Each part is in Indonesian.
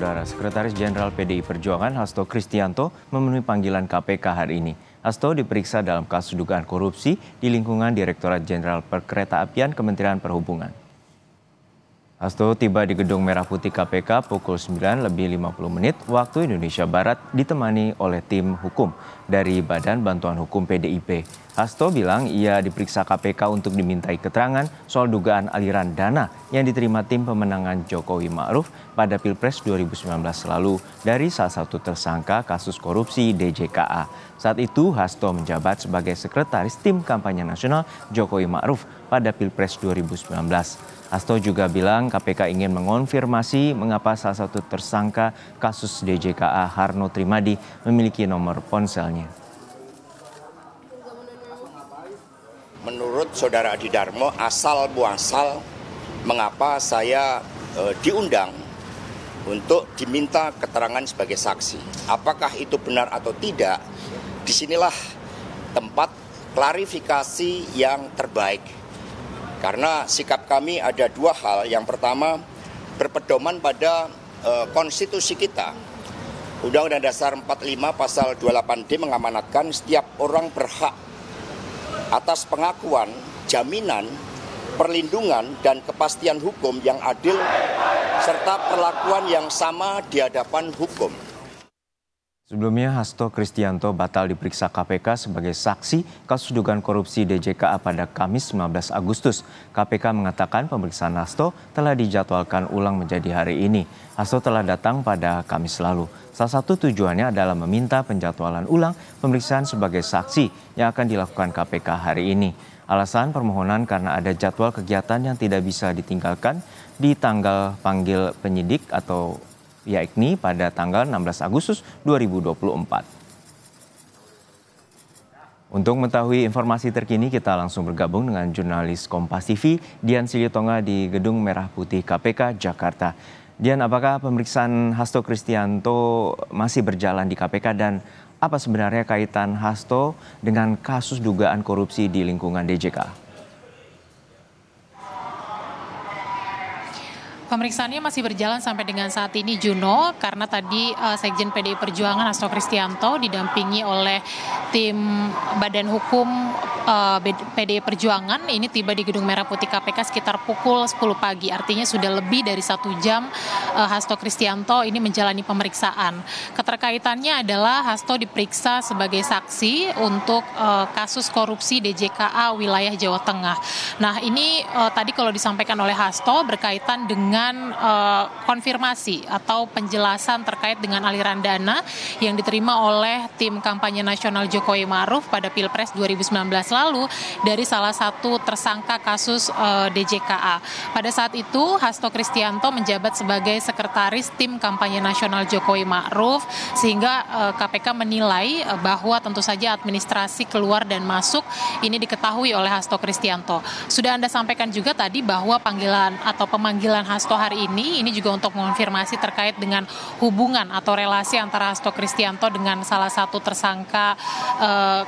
Saudara Sekretaris Jenderal PDI Perjuangan Hasto Kristianto memenuhi panggilan KPK hari ini. Hasto diperiksa dalam kasus dugaan korupsi di lingkungan Direktorat Jenderal Perkeretaapian Kementerian Perhubungan. Hasto tiba di Gedung Merah Putih KPK pukul 9:50 waktu Indonesia Barat ditemani oleh tim hukum dari Badan Bantuan Hukum PDIP. Hasto bilang ia diperiksa KPK untuk dimintai keterangan soal dugaan aliran dana yang diterima tim pemenangan Jokowi Ma'ruf pada Pilpres 2019 lalu dari salah satu tersangka kasus korupsi DJKA. Saat itu Hasto menjabat sebagai sekretaris tim kampanye nasional Jokowi Ma'ruf pada Pilpres 2019. Hasto juga bilang KPK ingin mengonfirmasi mengapa salah satu tersangka kasus DJKA Harno Trimadi memiliki nomor ponselnya. Menurut Saudara Adi Darmo, asal muasal mengapa saya diundang untuk diminta keterangan sebagai saksi. Apakah itu benar atau tidak? Disinilah tempat klarifikasi yang terbaik. Karena sikap kami ada dua hal. Yang pertama, berpedoman pada konstitusi kita. Undang-Undang Dasar 45 pasal 28D mengamanatkan setiap orang berhak atas pengakuan, jaminan, perlindungan, dan kepastian hukum yang adil, serta perlakuan yang sama di hadapan hukum. Sebelumnya, Hasto Kristianto batal diperiksa KPK sebagai saksi kasus dugaan korupsi DJKA pada Kamis 19 Agustus. KPK mengatakan pemeriksaan Hasto telah dijadwalkan ulang menjadi hari ini. Hasto telah datang pada Kamis lalu. Salah satu tujuannya adalah meminta penjadwalan ulang pemeriksaan sebagai saksi yang akan dilakukan KPK hari ini. Alasan permohonan karena ada jadwal kegiatan yang tidak bisa ditinggalkan di tanggal panggil penyidik atau yakni pada tanggal 16 Agustus 2024. Untuk mengetahui informasi terkini, kita langsung bergabung dengan jurnalis Kompas TV, Dian Silitonga di Gedung Merah Putih KPK, Jakarta. Dian, apakah pemeriksaan Hasto Kristianto masih berjalan di KPK dan apa sebenarnya kaitan Hasto dengan kasus dugaan korupsi di lingkungan DJK? Pemeriksaannya masih berjalan sampai dengan saat ini, Juno, karena tadi Sekjen PDI Perjuangan Hasto Kristianto didampingi oleh tim Badan Hukum PDI Perjuangan ini tiba di Gedung Merah Putih KPK sekitar pukul 10 pagi. Artinya sudah lebih dari 1 jam Hasto Kristianto ini menjalani pemeriksaan. Keterkaitannya adalah Hasto diperiksa sebagai saksi untuk kasus korupsi DJKA wilayah Jawa Tengah. Nah, ini tadi kalau disampaikan oleh Hasto berkaitan dengan konfirmasi atau penjelasan terkait dengan aliran dana yang diterima oleh tim kampanye nasional Jokowi Ma'ruf pada Pilpres 2019 lalu dari salah satu tersangka kasus DJKA. Pada saat itu Hasto Kristianto menjabat sebagai sekretaris tim kampanye nasional Jokowi Ma'ruf sehingga KPK menilai bahwa tentu saja administrasi keluar dan masuk ini diketahui oleh Hasto Kristianto. Sudah Anda sampaikan juga tadi bahwa panggilan atau pemanggilan Hasto hari ini juga untuk mengonfirmasi terkait dengan hubungan atau relasi antara Hasto Kristianto dengan salah satu tersangka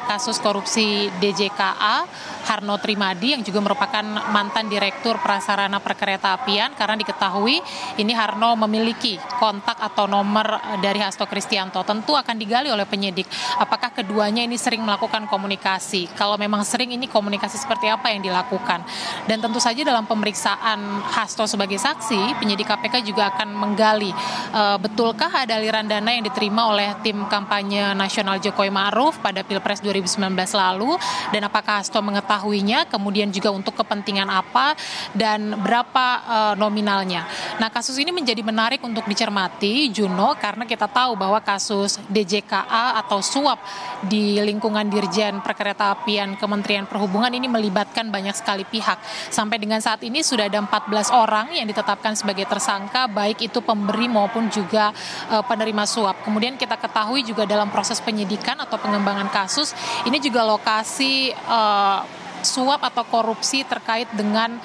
kasus korupsi DJKA Harno Trimadi yang juga merupakan mantan Direktur Prasarana Perkeretaapian karena diketahui ini Harno memiliki kontak atau nomor dari Hasto Kristianto. Tentu akan digali oleh penyidik apakah keduanya ini sering melakukan komunikasi. Kalau memang sering, ini komunikasi seperti apa yang dilakukan. Dan tentu saja dalam pemeriksaan Hasto sebagai saksi, penyidik KPK juga akan menggali betulkah ada aliran dana yang diterima oleh tim kampanye nasional Jokowi Ma'ruf pada Pilpres 2019 lalu dan apakah Hasto mengetahuinya, kemudian juga untuk kepentingan apa dan berapa nominalnya. Nah, kasus ini menjadi menarik untuk dicermati, Juno, karena kita tahu bahwa kasus DJKA atau suap di lingkungan Dirjen Perkeretaapian Kementerian Perhubungan ini melibatkan banyak sekali pihak. Sampai dengan saat ini sudah ada 14 orang yang ditetapkan sebagai tersangka, baik itu pemberi maupun juga penerima suap. Kemudian kita ketahui juga dalam proses penyidikan atau pengembangan kasus, ini juga lokasi suap atau korupsi terkait dengan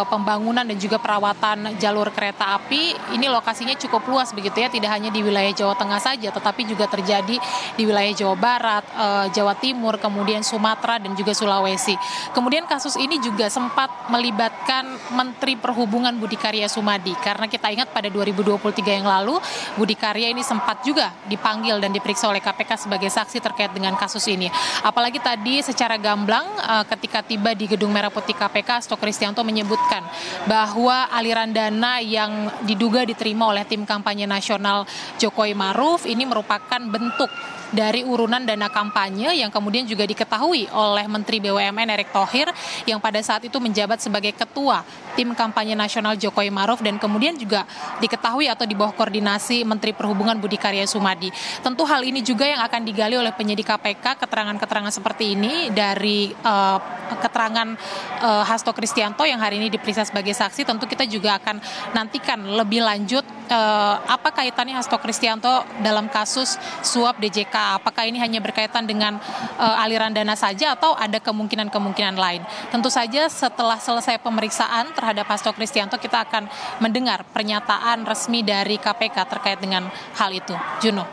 pembangunan dan juga perawatan jalur kereta api. Ini lokasinya cukup luas begitu ya, tidak hanya di wilayah Jawa Tengah saja, tetapi juga terjadi di wilayah Jawa Barat, Jawa Timur, kemudian Sumatera dan juga Sulawesi. Kemudian kasus ini juga sempat melibatkan Menteri Perhubungan Budi Karya Sumadi, karena kita ingat pada 2023 yang lalu Budi Karya ini sempat juga dipanggil dan diperiksa oleh KPK sebagai saksi terkait dengan kasus ini. Apalagi tadi secara gamblang ketika tiba di Gedung Merah Putih KPK, Hasto Kristianto menyebutkan bahwa aliran dana yang diduga diterima oleh tim kampanye nasional Jokowi Maruf ini merupakan bentuk dari urunan dana kampanye yang kemudian juga diketahui oleh Menteri BUMN Erick Thohir yang pada saat itu menjabat sebagai ketua tim kampanye nasional Jokowi Maruf, dan kemudian juga diketahui atau di bawah koordinasi Menteri Perhubungan Budi Karya Sumadi. Tentu hal ini juga yang akan digali oleh penyidik KPK, keterangan-keterangan seperti ini dari keterangan Hasto Kristianto yang hari ini diperiksa sebagai saksi. Tentu kita juga akan nantikan lebih lanjut apa kaitannya Hasto Kristianto dalam kasus suap DJK. Apakah ini hanya berkaitan dengan aliran dana saja atau ada kemungkinan-kemungkinan lain. Tentu saja setelah selesai pemeriksaan terhadap Hasto Kristianto, kita akan mendengar pernyataan resmi dari KPK terkait dengan hal itu. Juno.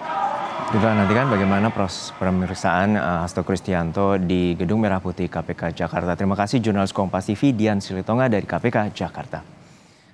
Kita nantikan bagaimana proses pemeriksaan Hasto Kristianto di Gedung Merah Putih KPK Jakarta. Terima kasih jurnalis Kompas TV Dian Silitonga dari KPK Jakarta.